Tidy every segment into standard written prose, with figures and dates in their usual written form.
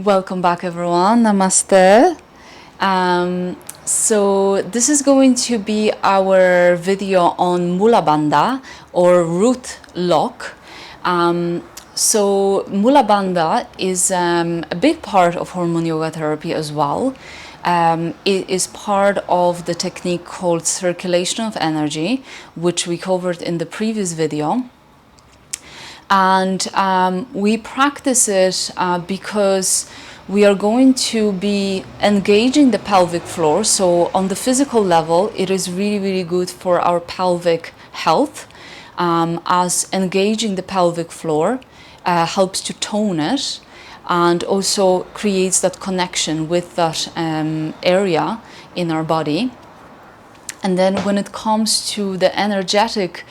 Welcome back, everyone. Namaste. So this is going to be our video on Mula Bandha or root lock. So Mula Bandha is a big part of hormone yoga therapy as well. It is part of the technique called circulation of energy, which we covered in the previous video. And we practice it because we are going to be engaging the pelvic floor. So on the physical level, it is really good for our pelvic health, as engaging the pelvic floor helps to tone it and also creates that connection with that area in our body. And then when it comes to the energetic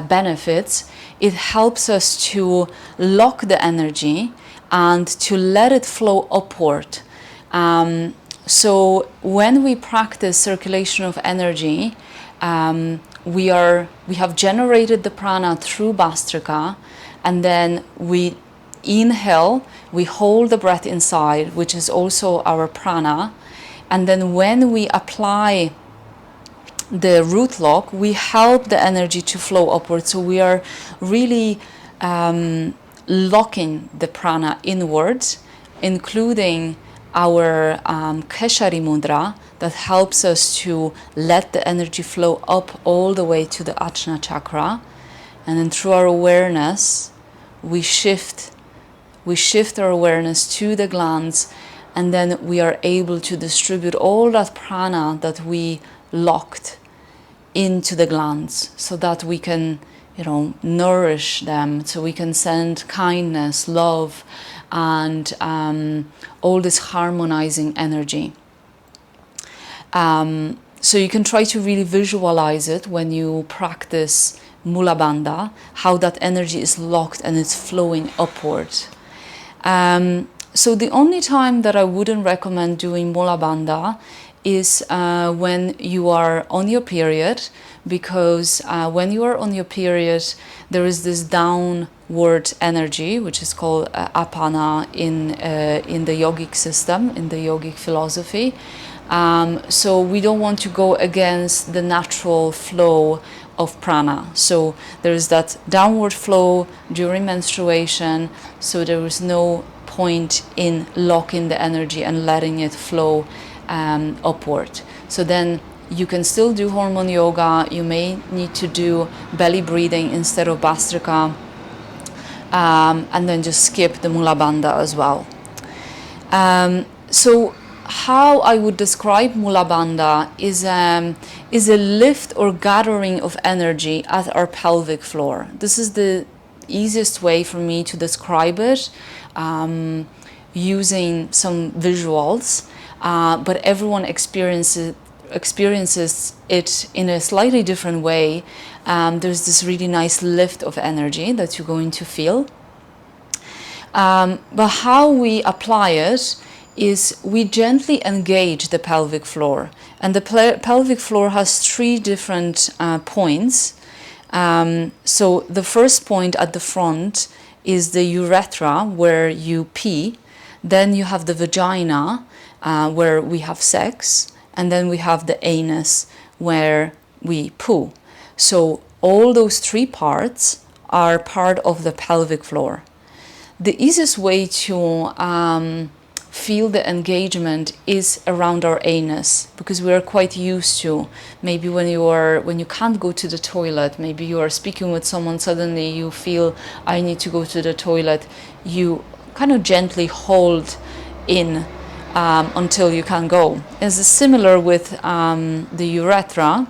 benefits, it helps us to lock the energy and to let it flow upward. So when we practice circulation of energy, we have generated the prana through Bhastrika, and then we inhale, we hold the breath inside, which is also our prana. And then when we apply the root lock, we help the energy to flow upward. So we are really locking the prana inwards, including our Keshari mudra that helps us to let the energy flow up all the way to the Ajna chakra. And then through our awareness, we shift our awareness to the glands, and then we are able to distribute all that prana that we locked into the glands, so that we can, nourish them, so we can send kindness, love, and all this harmonizing energy. So you can try to really visualize it when you practice Mula Bandha, how that energy is locked and it's flowing upward. So the only time that I wouldn't recommend doing Mula Bandha is when you are on your period, because when you are on your period, there is this downward energy, which is called apana in the yogic system, in the yogic philosophy. So we don't want to go against the natural flow of prana. So there is that downward flow during menstruation, so there is no point in locking the energy and letting it flow upward. So then you can still do hormone yoga. You may need to do belly breathing instead of Bhastrika, and then just skip the Mula Bandha as well. So how I would describe Mula Bandha is a lift or gathering of energy at our pelvic floor. This is the easiest way for me to describe it, using some visuals. But everyone experiences it in a slightly different way. There's this really nice lift of energy that you're going to feel. But how we apply it is we gently engage the pelvic floor. And the pelvic floor has three different points. So the first point at the front is the urethra, where you pee. Then you have the vagina, where we have sex, and then we have the anus, where we poo. So all those three parts are part of the pelvic floor. The easiest way to feel the engagement is around our anus, because we are quite used to, maybe when you can't go to the toilet, maybe you are speaking with someone, suddenly you feel, I need to go to the toilet, you kind of gently hold in until you can go. It's similar with the urethra,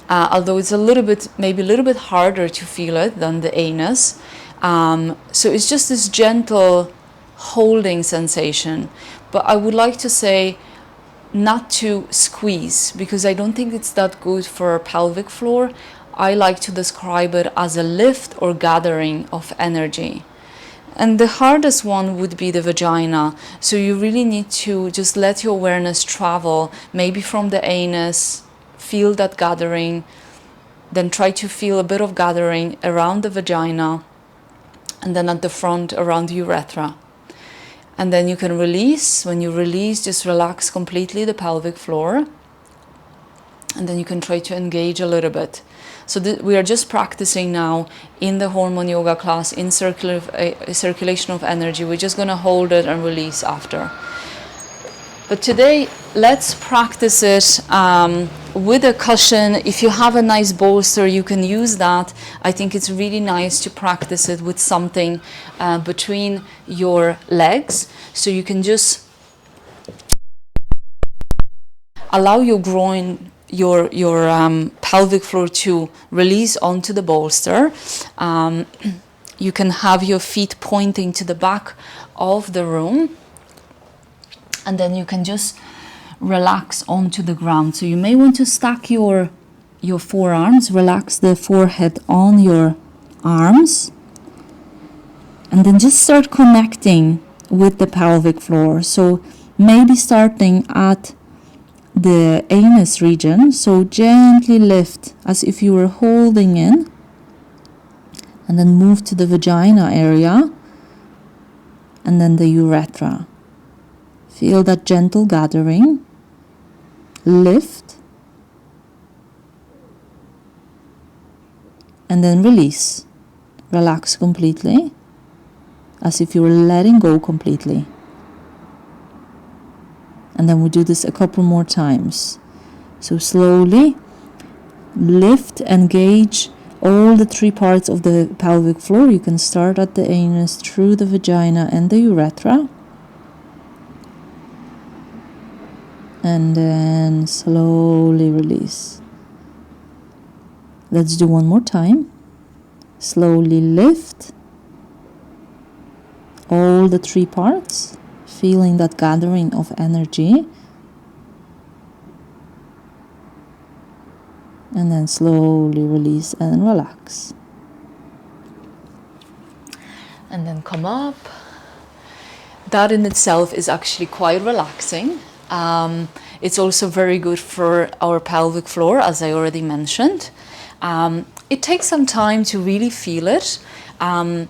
although it's maybe a little bit harder to feel it than the anus. So it's just this gentle holding sensation. But I would like to say not to squeeze, because I don't think it's that good for our pelvic floor. I like to describe it as a lift or gathering of energy. And the hardest one would be the vagina. So you really need to just let your awareness travel, maybe from the anus, feel that gathering, then try to feel a bit of gathering around the vagina, and then at the front around the urethra. And then you can release. When you release, just relax completely the pelvic floor. And then you can try to engage a little bit. So we are just practicing now in the hormone yoga class, in circulation of energy. We're just going to hold it and release after. But today, let's practice it with a cushion. If you have a nice bolster, you can use that. I think it's really nice to practice it with something between your legs. So you can just allow your groin, your pelvic floor to release onto the bolster. You can have your feet pointing to the back of the room. And then you can just relax onto the ground. So you may want to stack your forearms, relax the forehead on your arms, and then just start connecting with the pelvic floor. So maybe starting at the anus region, so gently lift as if you were holding in, and then move to the vagina area, and then the urethra. Feel that gentle gathering, lift, and then release. Relax completely, as if you were letting go completely. And then we do this a couple more times. So slowly lift, engage all the three parts of the pelvic floor. You can start at the anus, through the vagina and the urethra. And then slowly release. Let's do one more time. Slowly lift all the three parts, feeling that gathering of energy. And then slowly release and relax. And then come up. That in itself is actually quite relaxing. It's also very good for our pelvic floor, as I already mentioned. It takes some time to really feel it. But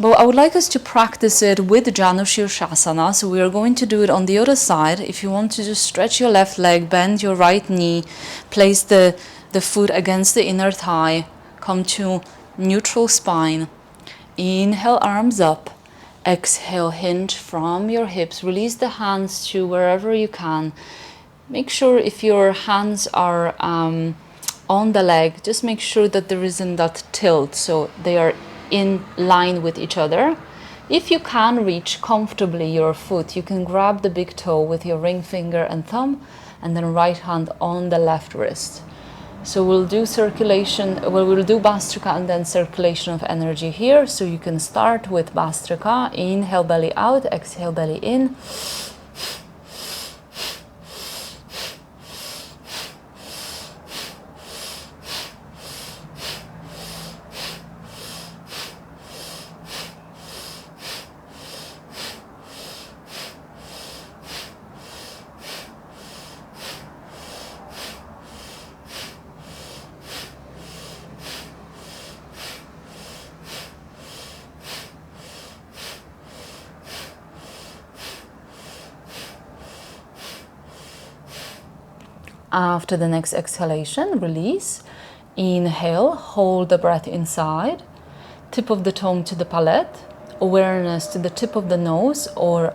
I would like us to practice it with Janu Shirshasana. So we are going to do it on the other side. If you want to just stretch your left leg, bend your right knee, place the foot against the inner thigh, come to neutral spine. Inhale, arms up. Exhale, hinge from your hips. Release the hands to wherever you can. Make sure if your hands are on the leg, just make sure that there isn't that tilt, so they are in line with each other. If you can reach comfortably your foot, you can grab the big toe with your ring finger and thumb, and then right hand on the left wrist. So we'll do circulation, we'll do Bhastrika and then circulation of energy here. So you can start with Bhastrika. Inhale, belly out, exhale, belly in. After the next exhalation, release. Inhale, hold the breath inside. Tip of the tongue to the palate. Awareness to the tip of the nose or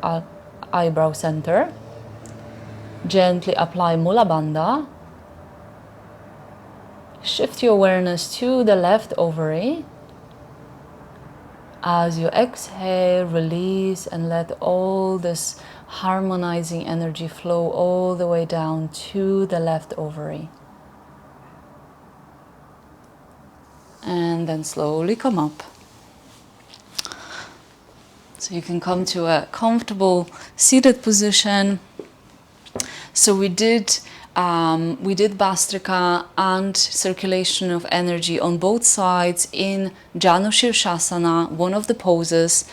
eyebrow center. Gently apply Mula Bandha. Shift your awareness to the left ovary. As you exhale, release and let all this harmonizing energy flow all the way down to the left ovary. And then slowly come up. So you can come to a comfortable seated position. So we did Bhastrika and circulation of energy on both sides in Janu Shirshasana, one of the poses.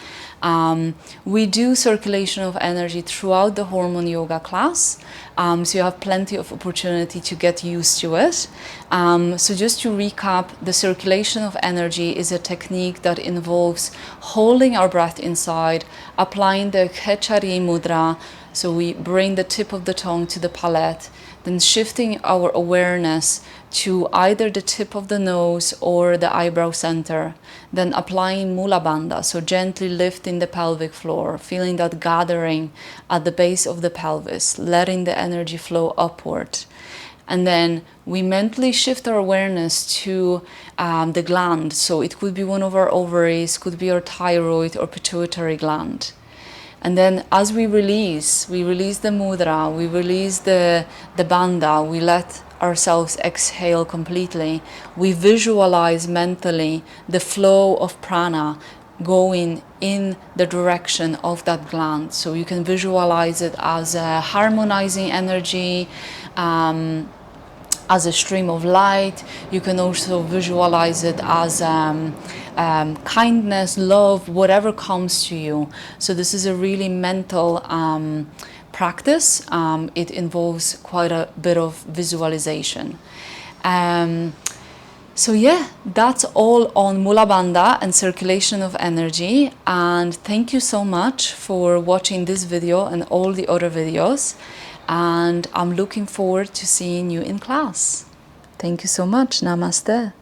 We do circulation of energy throughout the hormone yoga class, so you have plenty of opportunity to get used to it. So just to recap, the circulation of energy is a technique that involves holding our breath inside, applying the Khechari mudra, so we bring the tip of the tongue to the palate, then shifting our awareness to either the tip of the nose or the eyebrow center, then applying Mula Bandha, so gently lifting the pelvic floor, feeling that gathering at the base of the pelvis, letting the energy flow upward. And then we mentally shift our awareness to the gland, so it could be one of our ovaries, could be our thyroid or pituitary gland. And then as we release the mudra, we release the bandha, we let ourselves exhale completely. We visualize mentally the flow of prana going in the direction of that gland. So you can visualize it as a harmonizing energy, as a stream of light. You can also visualize it as kindness, love, whatever comes to you. So this is a really mental practice. It involves quite a bit of visualization. So yeah, that's all on Mula Bandha and circulation of energy. And thank you so much for watching this video and all the other videos. And I'm looking forward to seeing you in class. Thank you so much. Namaste.